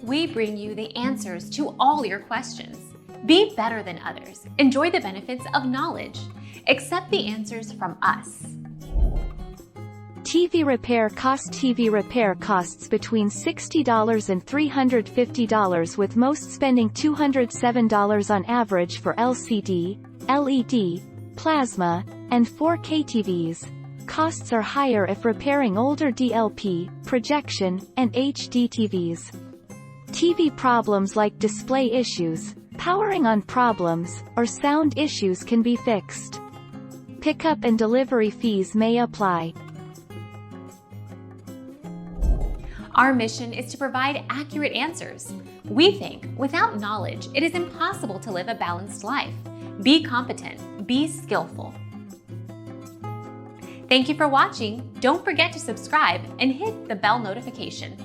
We bring you the answers to all your questions. Be better than others. Enjoy the benefits of knowledge. Accept the answers from us. TV repair costs between $60 and $350, with most spending $207 on average for LCD, LED, plasma, and 4K TVs. Costs are higher if repairing older DLP, projection, and HD TVs. TV problems like display issues, powering on problems, or sound issues can be fixed. Pickup and delivery fees may apply. Our mission is to provide accurate answers. We think without knowledge, it is impossible to live a balanced life. Be competent, be skillful. Thank you for watching. Don't forget to subscribe and hit the bell notification.